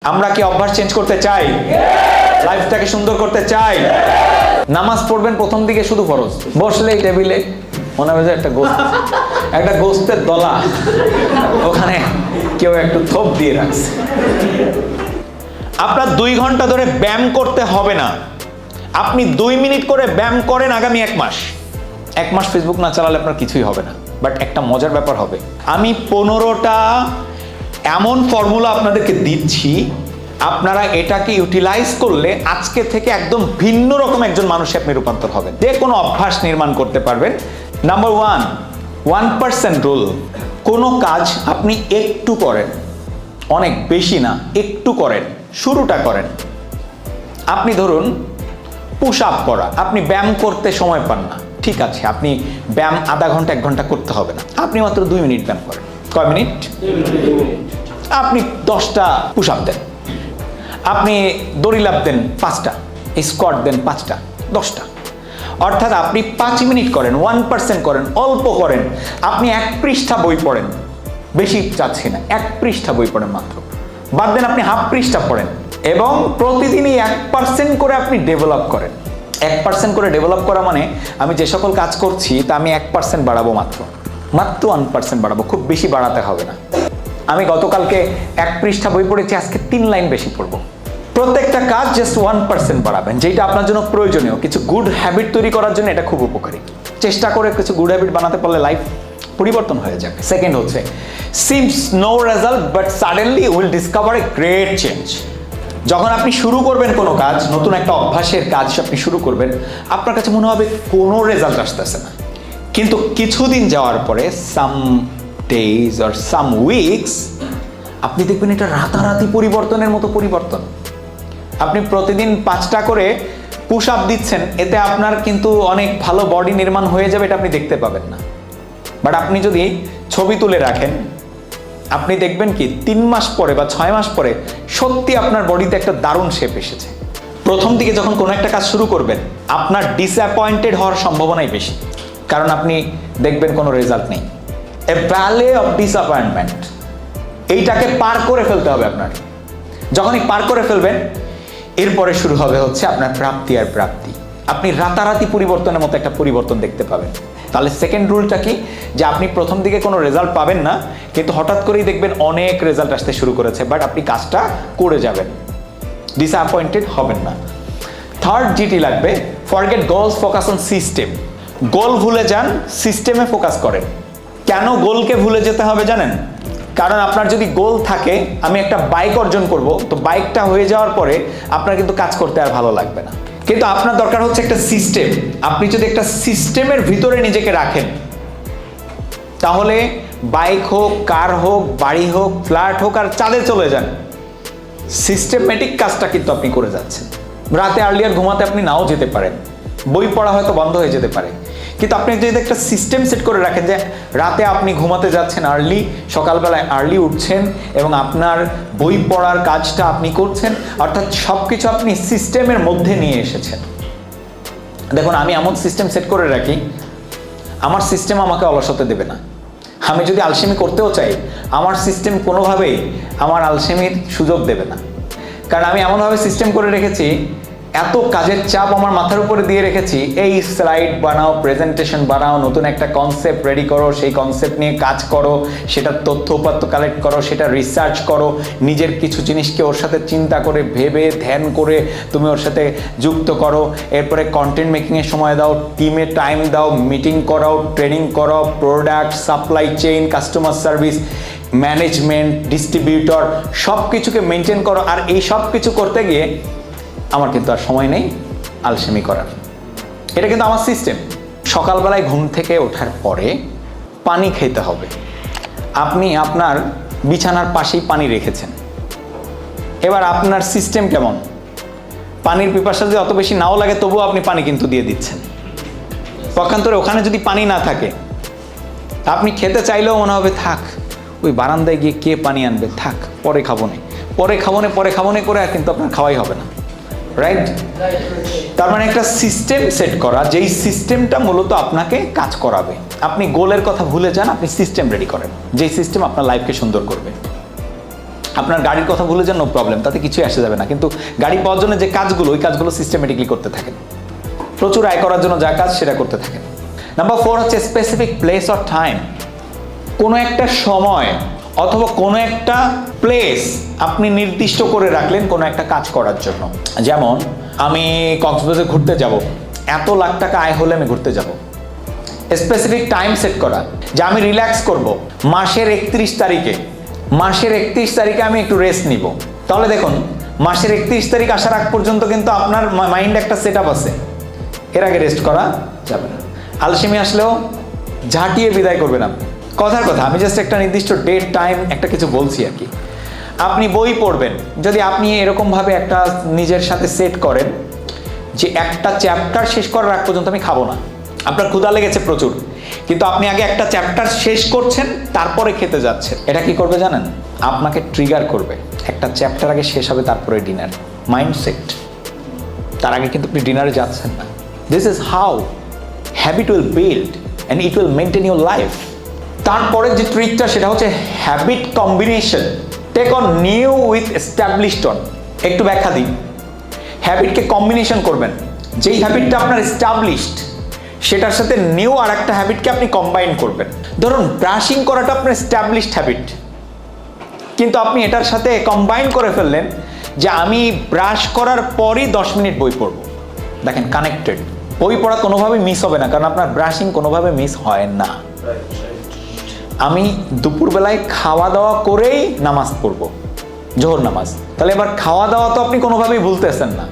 আমরা কি অভ্যাস চেঞ্জ করতে চাই? লাইফটাকে সুন্দর করতে চাই? নামাজ পড়বেন প্রথম দিকে শুধু ফরজ, বসলেই টেবিলে মনে হয় যে একটা গোস্তের দলা ওখানে কেউ একটু থোপ দিয়ে রাখছে। আপনার 2 ঘন্টা ধরে ব্যায়াম করতে হবে না, আপনি 2 মিনিট করে ব্যায়াম করেন আগামী 1 মাস। 1 মাস ফেসবুক না চালালে আপনার কিছুই হবে না, বাট একটা মজার ব্যাপার হবে, আমি 15টা এমন ফর্মুলা আপনাদেরকে দিচ্ছি, আপনারা এটাকে ইউটিলাইজ করলে আজকে থেকে একদম ভিন্ন রকম একজন মানুষে আপনি রূপান্তর হবেন, যে কোনো অভ্যাস নির্মাণ করতে পারবেন। Number 1% rule. কোনো কাজ আপনি একটু করেন, অনেক বেশি না, একটু করেন, শুরুটা করেন। আপনি ধরুন পুশ আপ করা, আপনি ব্যায়াম করতে সময় পান না, ঠিক আছে, আপনি ব্যায়াম আধা ঘন্টা 1 ঘন্টা করতে হবে না, আপনি মাত্র 2 মিনিট ব্যায়াম করেন। কয় মিনিট? আপনি 10টা পুশ আপ দেন, আপনি দড়ি লাফ দেন 5টা, স্কোয়াট দেন 5টা, 10টা, অর্থাৎ আপনি 5 মিনিট করেন, 1% করেন, অল্প করেন। আপনি 1 পৃষ্ঠা বই পড়েন, বেশি চাচ্ছি না, 1 পৃষ্ঠা বই পড়েন মাত্র, বাদ দেন আপনি হাফ পৃষ্ঠা পড়েন, এবং প্রতিদিনই 1% করে আপনি ডেভেলপ করেন। 1% করে ডেভেলপ করা মানে আমি যে সকল কাজ করছি তা আমি 1% বাড়াবো, মাত্র 1% বাড়াবো, খুব বেশি বাড়াতে হবে না। আমি গতকালকে 1 পৃষ্ঠা বই পড়েছি, আজকে 3 লাইন বেশি পড়বো। প্রত্যেকটা কাজ জাস্ট 1% বাড়াবেন, যেটা আপনার জন্য প্রয়োজনীয়। কিছু গুড হ্যাবিট তৈরি করার জন্য এটা খুব উপকারী। চেষ্টা করে কিছু গুড হ্যাবিট বানাতে পারলে লাইফ পরিবর্তন হয়ে যাবে। সেকেন্ড হচ্ছে seems no result but suddenly will discover a great change. যখন আপনি শুরু করবেন কোনো কাজ, নতুন একটা অভ্যাসের কাজ আপনি শুরু করবেন, আপনার কাছে মনে হবে কোনো রেজাল্ট আসতেছে না, কিন্তু কিছুদিন যাওয়ার পরে some days or some weeks আপনি দেখবেন এটা রাতারাতি পরিবর্তনের মতো পরিবর্তন। আপনি প্রতিদিন 5টা করে পুশ আপ দিচ্ছেন, এতে আপনার কিন্তু অনেক ভালো বডি নির্মাণ হয়ে যাবে, এটা আপনি দেখতে পাবেন না। বাট আপনি যদি ছবি তুলে রাখেন, আপনি দেখবেন কি 3 মাস পরে বা 6 মাস পরে সত্যি আপনার বডিতে একটা দারুণ শেপ এসেছে। প্রথম দিকে যখন কোনো একটা কাজ শুরু করবেন, আপনার ডিসঅ্যাপয়েন্টেড হওয়ার সম্ভাবনাই বেশি, কারণ আপনি দেখবেন কোনো রেজাল্ট নেই। এ ভ্যালি অফ ডিসঅ্যাপয়েন্টমেন্ট, এইটাকে পার করে ফেলতে হবে আপনার। যখনই পার করে ফেলবেন, এরপরে শুরু হবে হচ্ছে আপনার প্রাপ্তি আর প্রাপ্তি। আপনি রাতারাতি পরিবর্তনের মতো একটা পরিবর্তন দেখতে পাবেন। তাহলে সেকেন্ড রুলটা কি, যে আপনি প্রথম দিকে কোনো রেজাল্ট পাবেন না, কিন্তু হঠাৎ করেই দেখবেন অনেক রেজাল্ট আসতে শুরু করেছে, বাট আপনি কাজটা করে যাবেন, ডিসঅ্যাপয়েন্টেড হবেন না। থার্ড যেটি লাগবে, forget goals, focus on system. Goal ভুলে যান, সিস্টেমে ফোকাস করেন। কেন গোলকে ভুলে যেতে হবে জানেন? কারণ আপনার যদি গোল থাকে, আমি একটা বাইক অর্জন করব, তো বাইকটা হয়ে যাওয়ার পরে আপনার কিন্তু কাজ করতে আর ভালো লাগবে না। কিন্তু আপনার দরকার হচ্ছে একটা সিস্টেম। আপনি যদি একটা সিস্টেমের ভিতরে নিজেকে রাখেন, তাহলে বাইক হোক, কার হোক, বাড়ি হোক, ফ্ল্যাট হোক, আর চাঁদে চলে যান, সিস্টেমেটিক কাজটা কিন্তু আপনি করে যাচ্ছেন। রাতে আর্লিয়ার ঘুমাতে আপনি নাও যেতে পারেন, বই পড়া হয়তো বন্ধ হয়ে যেতে পারে, কিন্তু আপনি যদি একটা সিস্টেম সেট করে রাখেন যে রাতে আপনি ঘুমাতে যাচ্ছেন আর্লি, সকালবেলায় আর্লি উঠছেন এবং আপনার বই পড়ার কাজটা আপনি করছেন, অর্থাৎ সব কিছু আপনি সিস্টেমের মধ্যে নিয়ে এসেছেন। দেখুন, আমি এমন সিস্টেম সেট করে রাখি, আমার সিস্টেম আমাকে অলসতে দেবে না। আমি যদি আলসেমি করতেও চাই, আমার সিস্টেম কোনোভাবেই আমার আলসেমির সুযোগ দেবে না, কারণ আমি এমনভাবে সিস্টেম করে রেখেছি, এত কাজের চাপ আমার মাথার উপরে দিয়ে রেখেছি, এই স্লাইড বানাও, প্রেজেন্টেশন বানাও, নতুন একটা কনসেপ্ট রেডি করো, সেই কনসেপ্ট নিয়ে কাজ করো, সেটার তথ্য উপাত্ত কালেক্ট করো, সেটা রিসার্চ করো, নিজের কিছু জিনিসকে ওর সাথে চিন্তা করে, ভেবে, ধ্যান করে তুমি ওর সাথে যুক্ত করো, এরপরে কন্টেন্ট মেকিংয়ের সময় দাও, টিমে টাইম দাও, মিটিং করাও, ট্রেনিং করাও, product, supply chain, customer service, management, distributor, সব কিছুকে মেনটেন করো। আর এই সব কিছু করতে গিয়ে আমার কিন্তু আর সময় নেই আলসেমি করার। এটা কিন্তু আমার সিস্টেম। সকালবেলায় ঘুম থেকে ওঠার পরে পানি খেতে হবে। আপনি আপনার বিছানার পাশেই পানি রেখেছেন, এবার আপনার সিস্টেম কেমন? পানির পিপাসা যদি অত বেশি নাও লাগে, তবুও আপনি পানি কিন্তু দিয়ে দিচ্ছেন। পক্ষান্তরে ওখানে যদি পানি না থাকে, আপনি খেতে চাইলেও মনে হবে থাক, ওই বারান্দায় গিয়ে কে পানি আনবে, থাক, পরে খাবো না, পরে খাবো না করে আর কিন্তু আপনার খাওয়াই হবে না, রাইট? তার মানে একটা সিস্টেম সেট করা, যেই সিস্টেমটা মূলত আপনাকে কাজ করাবে। আপনি গোলের কথা ভুলে যান, আপনি সিস্টেম রেডি করেন, যেই সিস্টেম আপনার লাইফকে সুন্দর করবে। আপনার গাড়ির কথা ভুলে যান, নো প্রবলেম, তাতে কিছুই আসে যাবে না। কিন্তু গাড়ি পাওয়ার জন্য যে কাজগুলো, ওই কাজগুলো সিস্টেমেটিকলি করতে থাকেন। প্রচুর আয় করার জন্য যা কাজ সেটা করতে থাকেন। নাম্বার 4 হচ্ছে স্পেসিফিক প্লেস অর টাইম। কোনো একটা সময় অথবা কোনো একটা প্লেস আপনি নির্দিষ্ট করে রাখলেন কোনো একটা কাজ করার জন্য। যেমন আমি কক্সবাজার ঘুরতে যাব, এত লাখ টাকা আয় হলে আমি ঘুরতে যাব। স্পেসিফিক টাইম সেট করা যে আমি রিল্যাক্স করব মাসের 31 তারিখে, মাসের 31 তারিখে আমি একটু রেস্ট নিব। তাহলে দেখুন, মাসের 31 তারিখ আসার আগ পর্যন্ত কিন্তু আপনার মাইন্ডে একটা সেট আপ আছে, এর আগে রেস্ট করা যাবে না। আলসেমি আসলেও ঝাঁটিয়ে বিদায় করবেন আপনি। কথার কথা, আমি জাস্ট একটা নির্দিষ্ট ডেট টাইম একটা কিছু বলছি আর কি। আপনি বই পড়বেন, যদি আপনি এরকমভাবে একটা নিজের সাথে সেট করেন যে একটা চ্যাপ্টার শেষ করার আগ পর্যন্ত আমি খাবো না। আপনার ক্ষুধা লেগেছে প্রচুর, কিন্তু আপনি আগে একটা চ্যাপ্টার শেষ করছেন, তারপরে খেতে যাচ্ছেন। এটা কি করবে জানেন? আপনাকে ট্রিগার করবে। একটা চ্যাপ্টার আগে শেষ হবে, তারপরে ডিনার। মাইন্ডসেট। তার আগে কিন্তু আপনি ডিনারে যাচ্ছেন না। This is how habit will build and it will maintain your life. তারপরে যে ট্রিকটা, সেটা হচ্ছে habit combination. Take on new with established on. একটু ব্যাখ্যা দিই। হ্যাবিটকে কম্বিনেশন করবেন। যেই হ্যাবিটটা আপনার এস্টাবলিশড, সেটার সাথে নিউ আর একটা হ্যাবিটকে আপনি কম্বাইন করবেন। ধরুন ব্রাশিং করাটা আপনার এস্টাবলিশড হ্যাবিট, কিন্তু আপনি এটার সাথে কম্বাইন করে ফেললেন যে আমি ব্রাশ করার পরই 10 মিনিট বই পড়ব। দেখেন, কানেক্টেড। বই পড়া কোনোভাবে মিস হবে না, কারণ আপনার ব্রাশিং কোনোভাবে মিস হয় না। আমি দুপুরবেলায় খাওয়া দাওয়া করেই নামাজ পড়ব, জোহর নামাজ। তাহলে এবার খাওয়া দাওয়া তো আপনি কোনোভাবেই ভুলতেছেন না।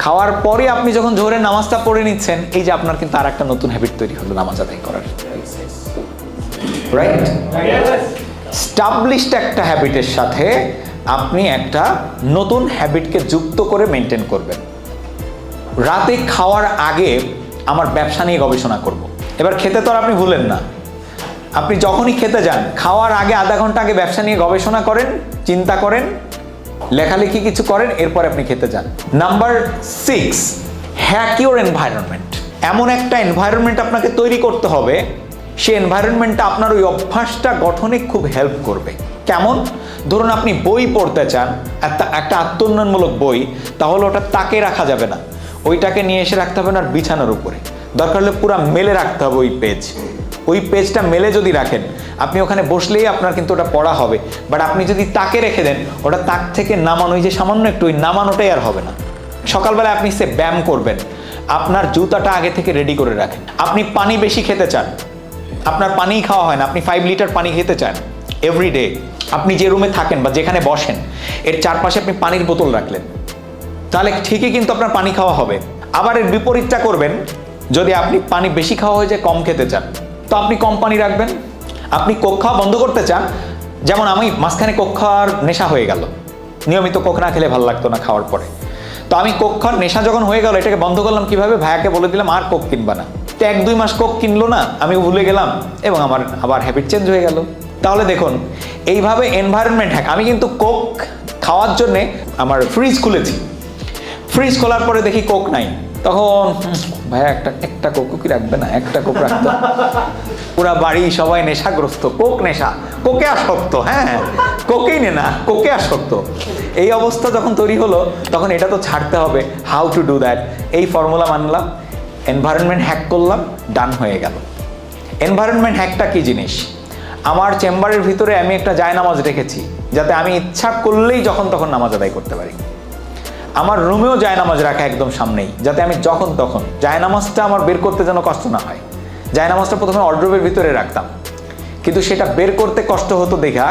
খাওয়ার পরে আপনি যখন জোহরের নামাজটা পড়ে নিচ্ছেন, এই যে আপনার কিন্তু আর একটা নতুন হ্যাবিট তৈরি হলো নামাজ আদায় করার। রাইট? স্টাবলিশড একটা হ্যাবিটের সাথে আপনি একটা নতুন হ্যাবিটকে যুক্ত করে মেনটেন করবেন। রাতে খাওয়ার আগে আমার ব্যবসা নিয়ে গবেষণা করব। এবার খেতে তো আর আপনি ভুলেন না। আপনি যখনই খেতে যান, খাওয়ার আগে আধা ঘন্টা আগে ব্যবসা নিয়ে গবেষণা করেন, চিন্তা করেন, লেখালেখি কিছু করেন, এরপর আপনি খেতে যান। Number 6, hack your environment. এমন একটা এনভায়রনমেন্ট আপনাকে তৈরি করতে হবে, সেই এনভায়রনমেন্টটা আপনার ওই অভ্যাসটা গঠনে খুব হেল্প করবে। কেমন? ধরুন আপনি বই পড়তে চান, একটা আত্মোন্নয়নমূলক বই, তাহলে ওটা তাকে রাখা যাবে না, ওইটাকে নিয়ে এসে রাখতে হবে না বিছানার উপরে। দরকার হলে পুরো মেলে রাখতে হবে ওই পেজ। ওই পেজটা মেলে যদি রাখেন, আপনি ওখানে বসলেই আপনার কিন্তু ওটা পড়া হবে। বাট আপনি যদি তাকে রেখে দেন, ওটা তাক থেকে নামানো, ওই যে সামান্য একটু ওই নামানোটাই আর হবে না। সকালবেলা আপনি সে ব্যায়াম করবেন, আপনার জুতাটা আগে থেকে রেডি করে রাখেন। আপনি পানি বেশি খেতে চান, আপনার পানিই খাওয়া হয় না, আপনি 5 লিটার পানি খেতে চান এভরিডে। আপনি যে রুমে থাকেন বা যেখানে বসেন, এর চারপাশে আপনি পানির বোতল রাখলেন, তাহলে ঠিকই কিন্তু আপনার পানি খাওয়া হবে। আবার এর বিপরীতটা করবেন, যদি আপনি পানি বেশি খাওয়া হয়ে যায়, কম খেতে চান, তো আপনি কম পানি রাখবেন। আপনি কোক খাওয়া বন্ধ করতে চান, যেমন আমি মাঝখানে কোক খাওয়ার নেশা হয়ে গেল, নিয়মিত কোক না খেলে ভালো লাগতো না খাওয়ার পরে। তো আমি কোক খাওয়ার নেশা যখন হয়ে গেল, এটাকে বন্ধ করলাম কিভাবে? ভাইয়াকে বলে দিলাম আর কোক কিনবা না। তো 1-2 মাস কোক কিনলো না, আমি ভুলে গেলাম এবং আমার আবার হ্যাবিট চেঞ্জ হয়ে গেল। তাহলে দেখুন, এইভাবে এনভায়রনমেন্ট হ্যাক। আমি কিন্তু কোক খাওয়ার জন্যে আমার ফ্রিজ খুলেছি, ফ্রিজ খোলার পরে দেখি কোক নাই, তখন ভাইয়া একটা কোকও কি রাখবে না? একটা কোক রাখতো। পুরা বাড়ি সবাই নেশাগ্রস্ত, কোক নেশা, কোকে আসক্ত। হ্যাঁ, কোকেই নে না, কোকে আসক্ত। এই অবস্থা যখন তৈরি হলো, তখন এটা তো ছাড়তে হবে। How to do that? এই ফর্মুলা মানলাম, এনভায়রনমেন্ট হ্যাক করলাম, ডান হয়ে গেল। এনভায়রনমেন্ট হ্যাকটা কি জিনিস? আমার চেম্বারের ভিতরে আমি একটা জায়নামাজ রেখেছি, যাতে আমি ইচ্ছা করলেই যখন তখন নামাজ আদায় করতে পারি। আমার রুমেও জায়নামাজ রাখা একদম সামনেই, যাতে আমি যখন তখন, জায়নামাজটা আমার বের করতে যেন কষ্ট না হয়। জায়নামাজটা প্রথমে ওয়ার্ডরোবের ভিতরে রাখতাম, কিন্তু সেটা বের করতে কষ্ট হতো দেখা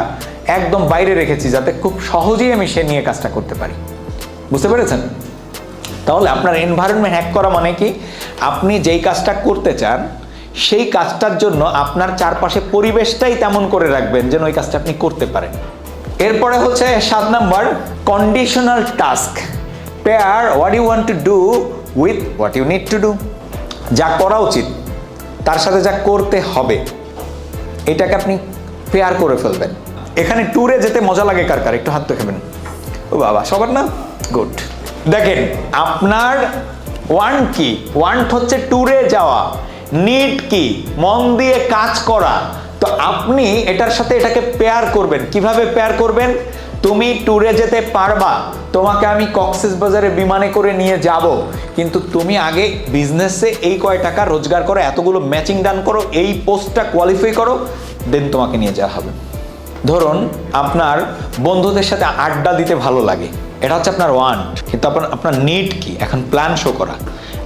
একদম বাইরে রেখেছি, যাতে খুব সহজেই আমি সে নিয়ে কাজটা করতে পারি। বুঝতে পেরেছেন? তাহলে আপনার এনভায়রনমেন্ট হ্যাক করা মানে কি? আপনি যেই কাজটা করতে চান, সেই কাজটার জন্য আপনার চারপাশে পরিবেশটাই তেমন করে রাখবেন যেন ওই কাজটা আপনি করতে পারেন। এরপরে হচ্ছে 7 number, conditional task. Pair what you want to do with what you need to do. যা করা উচিত তার সাথে যা করতে হবে, এটাকে আপনি পেয়ার করে ফেলবেন। এখানে ট্যুরে যেতে মজা লাগে কার কার? একটু হাত দেখাবেন। ও বাবা, সবার না? গুড। দেখেন, আপনার ওয়ান্ট কি? ওয়ান্ট হচ্ছে ট্যুরে যাওয়া। নিড কি? মন দিয়ে কাজ করা। তো আপনি এটার সাথে এটাকে পেয়ার করবেন। কিভাবে পেয়ার করবেন? তুমি ট্যুরে যেতে পারবা, তোমাকে আমি কক্সবাজারে বিমানে করে নিয়ে যাব, কিন্তু তুমি আগে বিজনেসে এই কয় টাকা রোজগার করো, এতগুলো ম্যাচিং ডান করো, এই পোস্টটা কোয়ালিফাই করো, দেন তোমাকে নিয়ে যাওয়া হবে। ধরুন আপনার বন্ধুদের সাথে আড্ডা দিতে ভালো লাগে, এটা হচ্ছে আপনার ওয়ান্ট, কিন্তু আপনার নিড কি? এখন প্ল্যান শো করা।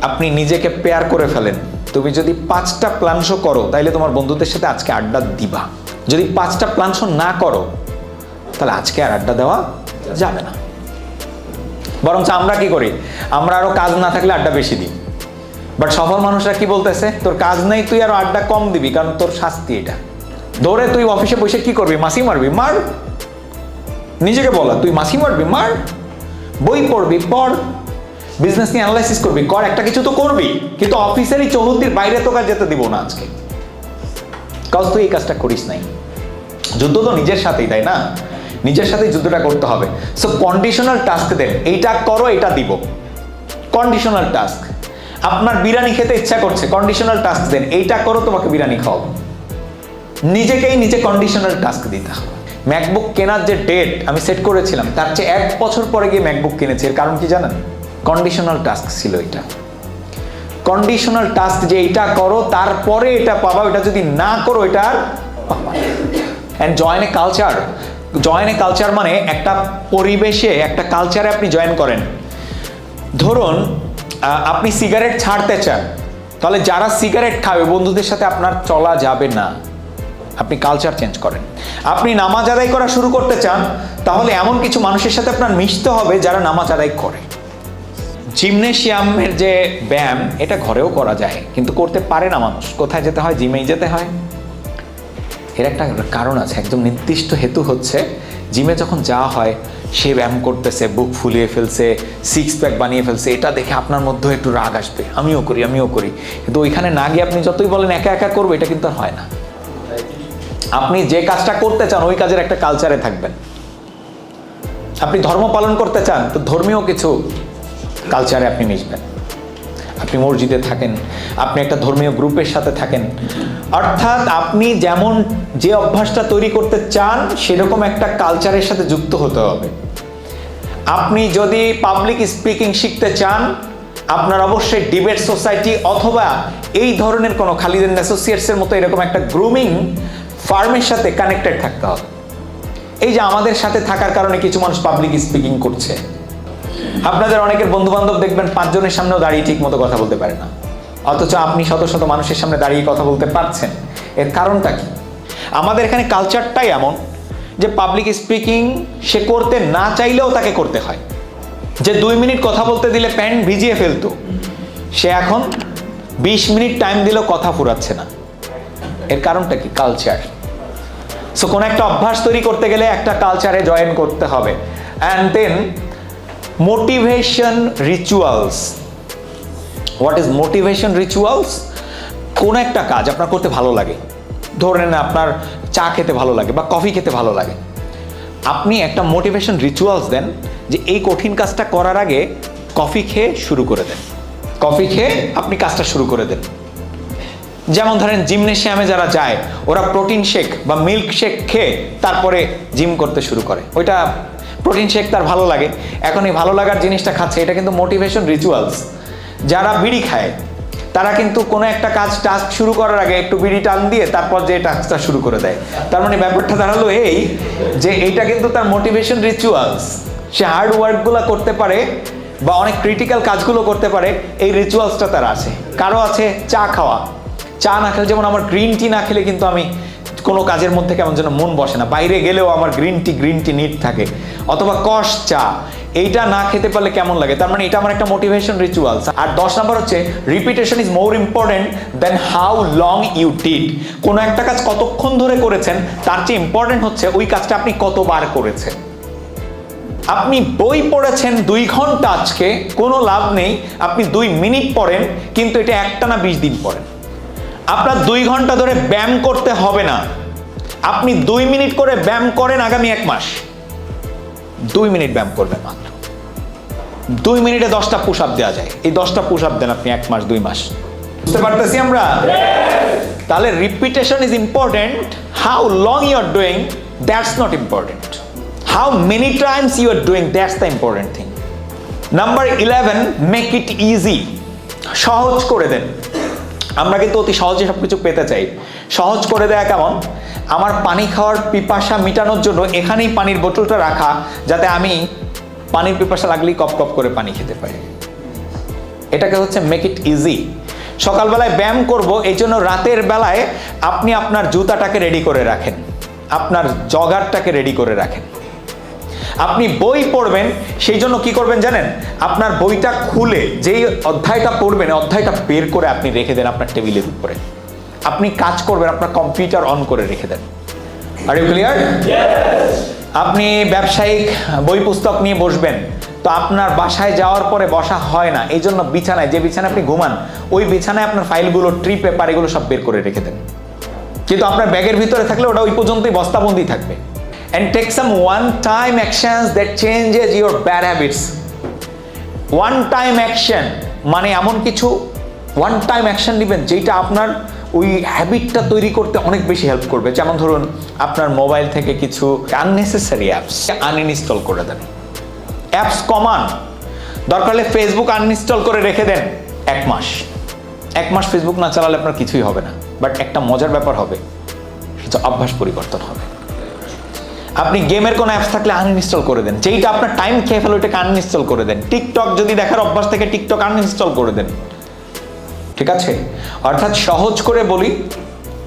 আপনি নিজেকে পেয়ার করে ফেলেন, তুমি যদি 5টা প্ল্যান শো করো তাহলে তোমার বন্ধুদের সাথে আজকে আড্ডা দিবা। যদি 5টা প্ল্যান শো না করো তাহলে আজকে আর আড্ডা দেওয়া যাবে না। বরং আমরা কি করি, আমরা আরো কাজ না থাকলে আড্ডা বেশি দিই। বাট সফল মানুষরা কি বলতেছে, তোর কাজ নেই, তুই আরো আড্ডা কম দিবি, কারণ তোর শাস্তি এটা। ধরে তুই অফিসে বসে কি করবি, মাসি মারবি, মার। নিজেকে বলা, তুই মাসি মারবি, মার। বই পড়বি, পড়। বিজনেস নিয়ে অ্যানালাইসিস করবি, কর, একটা কিছু তো করবি, কিন্তু অফিসেরই চৌহদ্দির বাইরে তোকে যেতে দিব না আজকে, কাজ তুই এই কাজটা করিস নাই। যুদ্ধ তো নিজের সাথেই, তাই না? নিজের সাথেই যুদ্ধটা করতে হবে। সো কন্ডিশনাল টাস্ক দেন, এইটা করো, এটা দিব। কন্ডিশনাল টাস্ক, আপনার বিরিয়ানি খেতে ইচ্ছা করছে, কন্ডিশনাল টাস্ক দেন, এইটা করো, তোমাকে বিরিয়ানি খাওয়াবো। নিজেকেই নিজে কন্ডিশনাল টাস্ক দিতে হবে। ম্যাকবুক কেনার যে ডেট আমি সেট করেছিলাম, তার চেয়ে 1 বছর পরে গিয়ে ম্যাকবুক কিনেছি। এর কারণ কি জানেন? কন্ডিশনাল টাস্ক ছিল এটা। কন্ডিশনাল টাস্ক যে এটা করো, তারপরে এটা পাবা, এটা যদি না করো এটা আর পাবা। And join a culture. Join a culture মানে একটা পরিবেশে, একটা কালচারে আপনি জয়েন করেন। ধরুন আপনি সিগারেট ছাড়তে চান, তাহলে যারা সিগারেট খাবে বন্ধুদের সাথে আপনার চলা যাবে না। আপনি কালচার চেঞ্জ করেন। আপনি নামাজ আদায় করা শুরু করতে চান, তাহলে এমন কিছু মানুষের সাথে আপনার মিশতে হবে যারা নামাজ আদায় করে। জিমনেশিয়ামের যে ব্যায়াম, এটা ঘরেও করা যায়, কিন্তু করতে পারে না মানুষ। কোথায় যেতে হয়? জিমেই যেতে হয়। এর একটা কারণ আছে, একদম নির্দিষ্ট হেতু হচ্ছে, জিমে যখন যাওয়া হয়, সে ব্যায়াম করতেছে, বুক ফুলিয়ে ফেলছে, 6 প্যাক বানিয়ে ফেলছে, এটা দেখে আপনার মধ্যে একটু রাগ আসবে, আমিও করি, আমিও করি। কিন্তু ওইখানে না গিয়ে আপনি যতই বলেন একা একা করবো, এটা কিন্তু আর হয় না। আপনি যে কাজটা করতে চান ওই কাজের একটা কালচারে থাকবেন। আপনি ধর্ম পালন করতে চান, তো ধর্মীয় কিছু কালচারে আপনি মিশবেন। আপনি মসজিদে থাকেন, আপনি একটা ধর্মীয় গ্রুপের সাথে থাকেন। অর্থাৎ আপনি যেমন যে অভ্যাসটা তৈরি করতে চান, সেরকম একটা কালচারের সাথে যুক্ত হতে হবে। আপনি যদি পাবলিক স্পিকিং শিখতে চান, আপনার অবশ্যই ডিবেট সোসাইটি অথবা এই ধরনের কোনো খালিদ এন্ড অ্যাসোসিয়েটসের মতো এরকম একটা গ্রুমিং ফার্মের সাথে কানেক্টেড থাকতে হবে। এই যে আমাদের সাথে থাকার কারণে কিছু মানুষ পাবলিক স্পিকিং করছে। আপনাদের অনেকের বন্ধু বান্ধব দেখবেন 5 জনের সামনেও দাঁড়িয়ে ঠিক মতো কথা বলতে পারে না, অথচ আপনি শত শত মানুষের সামনে দাঁড়িয়ে কথা বলতে পারছেন। এর কারণটা কি? আমাদের এখানে কালচারটাই এমন যে পাবলিক স্পিকিং সে করতে না চাইলেও তাকে করতে হয়। যে 2 মিনিট কথা বলতে দিলে প্যান্ট ভিজিয়ে ফেলতো, সে এখন 20 মিনিট টাইম দিলেও কথা ফুরাচ্ছে না। এর কারণটা কি? কালচার। সো কোনো একটা অভ্যাস তৈরি করতে গেলে একটা কালচারে জয়েন করতে হবে। And then motivation rituals. What is motivation rituals? কোন একটা কাজ আপনার করতে ভালো লাগে, ধরেন আপনার চা খেতে ভালো লাগে বা কফি খেতে ভালো লাগে, আপনি একটা মোটিভেশন রিচুয়ালস দেন যে এই কঠিন কাজটা করার আগে কফি খেয়ে শুরু করে দেন। কফি খেয়ে আপনি কাজটা শুরু করে দেন। যেমন ধরেন জিমনেশিয়ামে যারা যায়, ওরা প্রোটিন শেক বা মিল্ক শেক খেয়ে তারপরে জিম করতে শুরু করে। ওইটা প্রোটিন শেক তার ভালো লাগে, এখন এই ভালো লাগার জিনিসটা খাচ্ছে। এটা কিন্তু মোটিভেশন রিচুয়ালস। যারা বিড়ি খায়, তারা কিন্তু কোনো একটা কাজ টাস্ক শুরু করার আগে একটু বিড়ি টান দিয়ে তারপর যে টাস্কটা শুরু করে দেয়। তার মানে ব্যাপারটা দাঁড়ালো এই যে এইটা কিন্তু তার মোটিভেশন রিচুয়ালস। সে হার্ড ওয়ার্কগুলো করতে পারে বা অনেক ক্রিটিক্যাল কাজগুলো করতে পারে, এই রিচুয়ালসটা তার আছে। কারো আছে চা খাওয়া, চা না খেলে, যেমন আমার গ্রিন টি না খেলে কিন্তু আমি কোনো কাজের মধ্যে কেমন যেন মন বসে না, বাইরে গেলেও আমার গ্রিন টি নিড থাকে। অথবা কষ চা, এইটা না খেতে পারলে কেমন লাগে। তার মানে এটা আমার একটা মোটিভেশন রিচুয়ালস। আর 10 নম্বর হচ্ছে repetition is more important than how long you did. কোনো একটা কাজ কতক্ষণ ধরে করেছেন তার চেয়ে ইম্পর্টেন্ট হচ্ছে ওই কাজটা আপনি কতবার করেছেন। আপনি বই পড়েছেন 2 ঘন্টা, আজকে কোনো লাভ নেই আপনি 2 মিনিট পড়েন, কিন্তু এটা একটানা 20 দিন পড়েন। আপনার 2 ঘন্টা ধরে ব্যায়াম করতে হবে না, আপনি 2 মিনিট করে ব্যায়াম করেন আগামী 1 মাস। 2 মিনিট ব্যায়াম করবেন মাত্র। 2 মিনিটে 10টা পুশ আপ দেওয়া যায়। এই 10টা পুশ আপ দেন আপনি 1 মাস 2 মাস। বুঝতে পারতেছি আমরা? তাহলে repetition is important, how long you are doing that's not important. How many times you are doing, that's the important thing. Number 11, make it easy. সহজ করে দেন। আমরা কিন্তু অতি সহজে সবকিছু পেতে চাই। সহজ করে দেয়া কেমন? আমার পানি খাওয়ার পিপাসা মেটানোর জন্য এখানেই পানির বোতলটা রাখা, যাতে আমি পানির পিপাসা লাগলেই কপ কপ করে পানি খেতে পারি। এটাকে হচ্ছে মেক ইট ইজি। সকালবেলায় ব্যায়াম করব, এই জন্য রাতের বেলায় আপনি আপনার জুতাটাকে রেডি করে রাখেন, আপনার জগারটাকে রেডি করে রাখেন। আপনি বই পড়বেন, সেই জন্য কি করবেন জানেন? আপনার বইটা খুলে যেই অধ্যায়টা পড়বেন অধ্যায়টা বের করে আপনি রেখে দেন আপনার টেবিলের উপরে। আপনি কাজ করবেন, আপনার কম্পিউটার অন করে রেখে দেন। Are you clear? আপনি ব্যবসায়িক বই পুস্তক নিয়ে বসবেন, তো আপনার বাসায় যাওয়ার পরে বসা হয় না, এই জন্য বিছানায়, যে বিছানায় আপনি ঘুমান ওই বিছানায় আপনার ফাইলগুলো, ট্রি পেপার এগুলো সব বের করে রেখে দেন। কিন্তু আপনার ব্যাগের ভিতরে থাকলে ওটা ওই পর্যন্তই বস্তাবন্দি থাকবে। And take some one-time actions that changes your bad habits. One-time action মানে এমন কিছু one-time action নেবেন যেটা আপনার ওই হ্যাবিটটা তৈরি করতে অনেক বেশি হেল্প করবে। যেমন ধরুন, আপনার মোবাইল থেকে কিছু আননেসেসারি অ্যাপস আনইনস্টল করে দেন, অ্যাপস কমান। দরকার হলে ফেসবুক আনইনস্টল করে রেখে দেন 1 মাস। 1 মাস ফেসবুক না চালালে আপনার কিছুই হবে না, বাট একটা মজার ব্যাপার হবে, সেটা অভ্যাস পরিবর্তন হবে। আপনি গেমের কোনো অ্যাপস থাকলে আনইনস্টল করে দেন, যেইটা আপনার টাইম খেয়ে ফেলে ওইটাকে আনইনস্টল করে দেন। টিকটক যদি দেখার অভ্যাস থেকে টিকটক আনইনস্টল করে দেন, ঠিক আছে? অর্থাৎ সহজ করে বলি,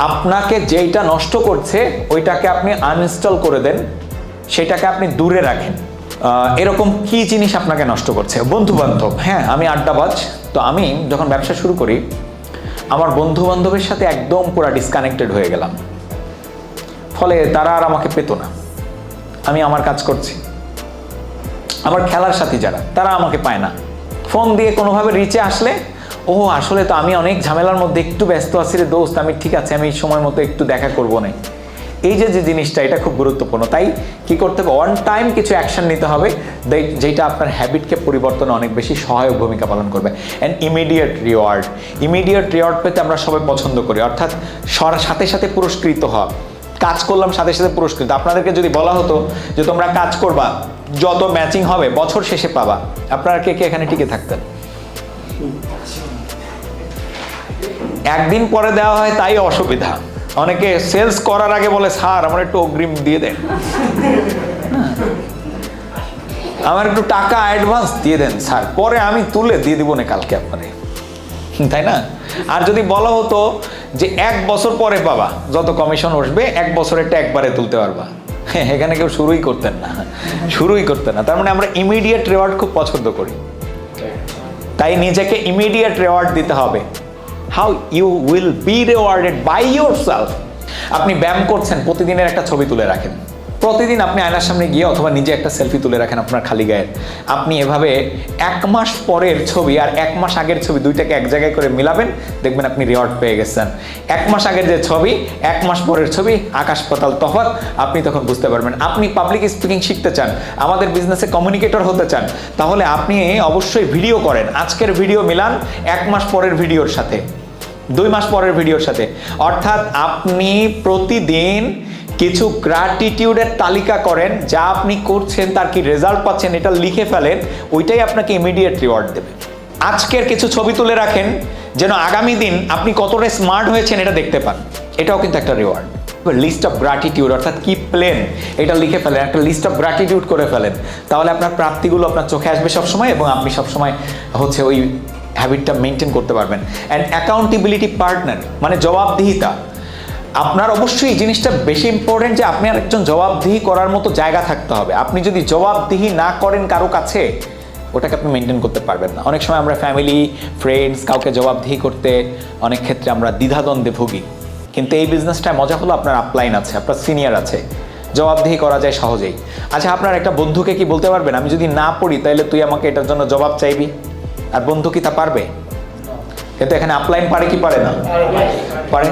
আপনাকে যেইটা নষ্ট করছে ওইটাকে আপনি আনইনস্টল করে দেন, সেটাকে আপনি দূরে রাখেন। এরকম কি জিনিস আপনাকে নষ্ট করছে? বন্ধু বান্ধব। হ্যাঁ, আমি আড্ডাবাজ, তো আমি যখন ব্যবসা শুরু করি আমার বন্ধু বান্ধবের সাথে একদম পুরো ডিসকানেক্টেড হয়ে গেলাম, ফলে তারা আর আমাকে পেতো না। আমি আমার কাজ করছি, আমার খেলার সাথী যারা, তারা আমাকে পায় না। ফোন দিয়ে কোনোভাবে রিচে আসলে, ও আসলে তো আমি অনেক ঝামেলার মধ্যে, একটু ব্যস্ত আছি রে দোস্ত, আমি ঠিক আছে, আমি সময় মতো একটু দেখা করবো না। এই যে জিনিসটা, এটা খুব গুরুত্বপূর্ণ। তাই কি করতে হবে? ওয়ান টাইম কিছু অ্যাকশন নিতে হবে যেটা আপনার হ্যাবিটকে পরিবর্তনে অনেক বেশি সহায়ক ভূমিকা পালন করবে। অ্যান্ড ইমিডিয়েট রিওয়ার্ড পেতে আমরা সবাই পছন্দ করি, অর্থাৎ সাথে সাথে পুরস্কৃত হওয়া। কাজ করলাম, সাথে সাথে পুরস্কৃত। আপনাদেরকে যদি বলা হতো যে তোমরা কাজ করবা, যত ম্যাচিং হবে বছর শেষে পাবা, আপনারা কে কে এখানে টিকে থাকতেন? একদিন পরে দেওয়া হয় তাই অসুবিধা। অনেকে সেলস করার আগে বলে, স্যার আমার একটু অগ্রিম দিয়ে দেন, আমার একটু টাকা অ্যাডভান্স দিয়ে দেন স্যার, পরে আমি তুলে দিয়ে দিব না কালকে আপনারে, তাই না? আর যদি বলা হতো যে 1 বছর পরে পাবা, যত কমিশন আসবে 1 বছরেরটা একবারে তুলতে পারবা, এখানে কেউ শুরুই করতেন না। তার মানে আমরা ইমিডিয়েট রিওয়ার্ড খুব পছন্দ করি, তাই নিজেকে ইমিডিয়েট রিওয়ার্ড দিতে হবে। How you will be rewarded by yourself. আপনি ব্যায়াম করছেন, প্রতিদিনের একটা ছবি তুলে রাখেন। প্রতিদিন আপনি আয়নার সামনে গিয়ে অথবা নিজে একটা সেলফি তুলে রাখেন আপনার খালি গায়ের। আপনি এভাবে 1 মাস পরের ছবি আর 1 মাস আগের ছবি দুইটাকে এক জায়গায় করে মিলাবেন, দেখবেন আপনি রিওয়ার্ড পেয়ে গেছেন। 1 মাস আগের যে ছবি, 1 মাস পরের ছবি, আকাশ পাতাল তফাৎ। আপনি তখন বুঝতে পারবেন। আপনি পাবলিক স্পিকিং শিখতে চান, আমাদের বিজনেসে কমিউনিকেটর হতে চান, তাহলে আপনি অবশ্যই ভিডিও করেন। আজকের ভিডিও মিলান 1 মাস পরের ভিডিওর সাথে, 2 মাস পরের ভিডিওর সাথে। অর্থাৎ আপনি প্রতিদিন কিছু গ্র্যাটিটিউডের তালিকা করেন, যা আপনি করছেন তার কি রেজাল্ট পাচ্ছেন এটা লিখে ফেলেন, ওইটাই আপনাকে ইমিডিয়েট রিওয়ার্ড দেবে। আজকের কিছু ছবি তুলে রাখেন, যেন আগামী দিন আপনি কতটা স্মার্ট হয়েছেন এটা দেখতে পান, এটাও কিন্তু একটা রিওয়ার্ড। লিস্ট অফ গ্র্যাটিটিউড, অর্থাৎ কি প্লেন, এটা লিখে ফেলেন, একটা লিস্ট অফ গ্র্যাটিটিউড করে ফেলেন, তাহলে আপনার প্রাপ্তিগুলো আপনার চোখে আসবে সবসময়, এবং আপনি সবসময় হচ্ছে ওই হ্যাবিটটা মেনটেন করতে পারবেন। অ্যান্ড অ্যাকাউন্টেবিলিটি পার্টনার মানে জবাবদিহিতা। আপনার অবশ্যই এই জিনিসটা বেশি ইম্পর্টেন্ট যে আপনি আরেকজন জবাবদিহি করার মতো জায়গা থাকতে হবে। আপনি যদি জবাবদিহি না করেন কারো কাছে, ওটাকে আপনি মেনটেন করতে পারবেন না। অনেক সময় আমরা ফ্যামিলি, ফ্রেন্ডস, কাউকে জবাবদিহি করতে অনেক ক্ষেত্রে আমরা দ্বিধাদ্বন্দ্বে ভুগি। কিন্তু এই বিজনেসটায় মজা হলো আপনার আপলাইন আছে, আপনার সিনিয়র আছে, জবাবদিহি করা যায় সহজেই। আচ্ছা, আপনার একটা বন্ধুকে কি বলতে পারবেন আমি যদি না পড়ি তাহলে তুই আমাকে এটার জন্য জবাব চাইবি? আর বন্ধু কি তা পারবে? কিন্তু এখানে আপলাইন পারে কি পারে না? পারে।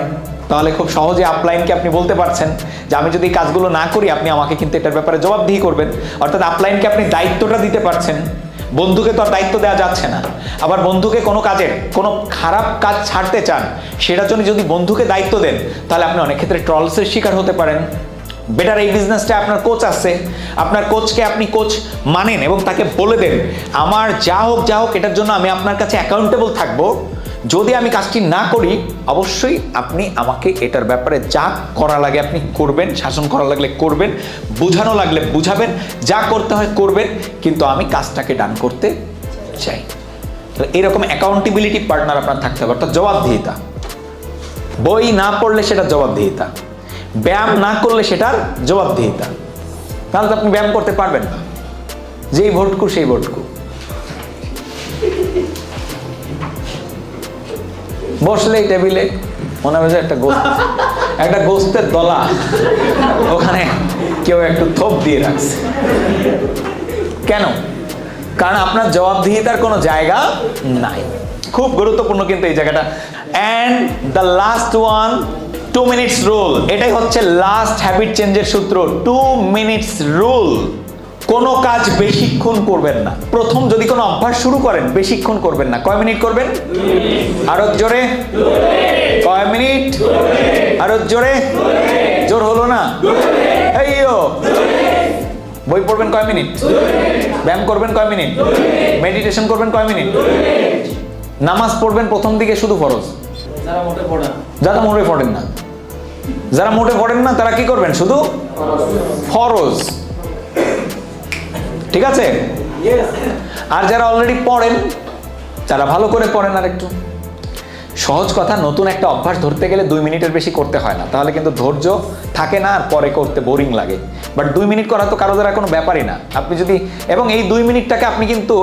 তাহলে খুব সহজে আপলাইনকে আপনি বলতে পারছেন যে আমি যদি কাজগুলো না করি আপনি আমাকে কিন্তু এটার ব্যাপারে জবাবদিহি করবেন। অর্থাৎ আপলাইনকে আপনি দায়িত্বটা দিতে পারছেন, বন্ধুকে তো আর দায়িত্ব দেওয়া যাচ্ছে না। আবার বন্ধুকে কোনো কাজের কোনো খারাপ কাজ ছাড়তে চান, সেটার জন্য যদি বন্ধুকে দায়িত্ব দেন তাহলে আপনি অনেক ক্ষেত্রে ট্রলসের শিকার হতে পারেন। বেটার এই বিজনেসটা আপনার কোচ আছে, আপনার কোচকে আপনি কোচ মানেন এবং তাকে বলে দেন আমার যা হোক এটার জন্য আমি আপনার কাছে অ্যাকাউন্টেবল থাকবো, যদি আমি কাজটি না করি অবশ্যই আপনি আমাকে এটার ব্যাপারে যা করা লাগে আপনি করবেন, শাসন করা লাগলে করবেন, বোঝানো লাগলে বুঝাবেন, যা করতে হয় করবেন, কিন্তু আমি কাজটাকে ডান করতে চাই। এরকম অ্যাকাউন্টেবিলিটি পার্টনার আপনার থাকতে হবে, অর্থাৎ জবাবদিহিতা। বই না পড়লে সেটা জবাবদিহিতা, ব্যায়াম না করলে সেটার জবাবদিহিতা। তাহলে তো আপনি ব্যায়াম করতে পারবেন না, যেই ভটকু সেই ভটকু। বসলেই টেবিলে মনে হয় একটা গোস্তের দলা ওখানে কেউ একটু থোপ দিয়ে রাখছে। কেন? কারণ আপনার জবাবদিহিতার কোনো জায়গা নাই। খুব গুরুত্বপূর্ণ কিন্তু এই জায়গাটা। And the last one, 2 minutes rule. এটাই হচ্ছে লাস্ট হ্যাবিট চেঞ্জের সূত্র, 2 মিনিটস রুল। কোনো কাজ বেশিক্ষণ করবেন না। প্রথম যদি কোনো অভ্যাস শুরু করেন বেশিক্ষণ করবেন না। কয় মিনিট করবেন? আরো জোরে। কয় মিনিট? আরো জোরে। জোর হলো না? এইও। বই পড়বেন কয় মিনিট? ব্যায়াম করবেন কয় মিনিট? মেডিটেশন করবেন কয় মিনিট? নামাজ পড়বেন প্রথম দিকে শুধু ফরজ। যারা মোটে পড়েন না, যারা মোটে পড়েন না তারা কি করবেন? শুধু ফরজ। ঠিক আছে? আর যারা অলরেডি পড়েন, যারা ভালো করে পড়েন, আর একটু সহজ কথা, নতুন একটা অভ্যাস ধরতে গেলে 2 মিনিটের বেশি করতে হয় না, তাহলে কিন্তু ধৈর্য থাকে না আর পরে করতে বোরিং লাগে। বাট 2 মিনিট করা তো কারো দ্বারা কোনো ব্যাপারই না। আপনি যদি, এবং এই 2 মিনিটটাকে আপনি কিন্তু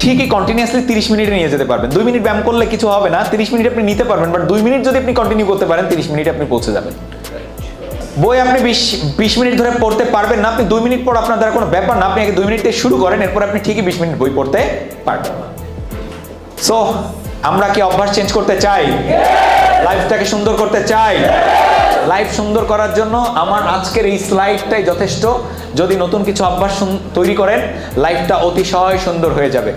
ঠিকই কন্টিনিউয়াসলি 30 মিনিটে নিয়ে যেতে পারবেন। 2 মিনিট ব্যায়াম করলে কিছু হবে না, 30 মিনিট আপনি নিতে পারবেন। বাট 2 মিনিট যদি আপনি কন্টিনিউ করতে পারেন 30 মিনিটে আপনি পৌঁছে যাবেন। বই আপনি 20 মিনিট ধরে পড়তে পারবেন না, আপনি 2 মিনিট পর আপনার দ্বারা কোনো ব্যাপার না, আপনি আগে 2 মিনিট দিয়ে শুরু করেন, এরপর আপনি ঠিকই 20 মিনিট বই পড়তে পারবেন। সো আমরা কি অভ্যাস চেঞ্জ করতে চাই? লাইফটাকে সুন্দর করতে চাই? লাইফ সুন্দর করার জন্য আমার আজকের এই স্লাইডটাই যথেষ্ট। যদি নতুন কিছু অভ্যাস তৈরি করেন লাইফটা অতিশয় সুন্দর হয়ে যাবে।